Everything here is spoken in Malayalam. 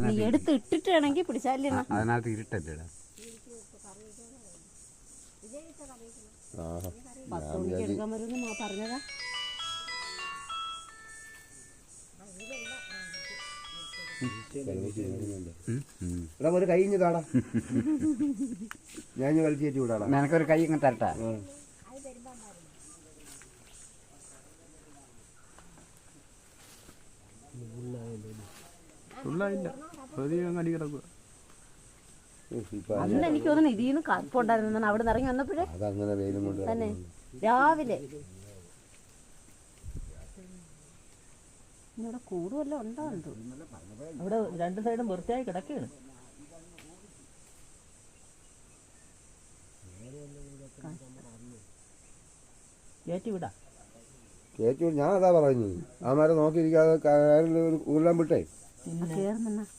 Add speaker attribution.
Speaker 1: നീ എടുത്ത് ഇട്ടിട്ടാണെങ്കിൽ പിടിച്ചാലേ
Speaker 2: അതിനകത്ത് ഇരുട്ടല്ലേ
Speaker 1: 10 മണിക്ക് എടുക്കാൻ വരുമെന്ന് പറഞ്ഞതാ.
Speaker 3: ഒരു കൈ താടാ, ഞാൻ കളിച്ചേറ്റി വിടാടാ.
Speaker 2: നിനക്കൊരു കൈ ഇങ്ങനെ തരട്ടാ.
Speaker 1: അന്ന് എനിക്ക് തോന്നുന്നു ഇതിന്ന് കറുപ്പുണ്ടായിരുന്നു. അവിടെ നിന്ന് ഇറങ്ങി വന്നപ്പോഴേ തന്നെ രാവിലെ ഇവിടെ കൂടുവല്ലോ ഉണ്ടാവുന്നു.
Speaker 4: അവിടെ 2 സൈഡും വൃത്തിയായി കിടക്കുകയാണ്. കയറ്റി വിടാ,
Speaker 3: ഞാൻ അതാ പറയുന്നത്. ആ മരം നോക്കിയിരിക്കാതെ ഉരുളാൻ വിട്ടേ.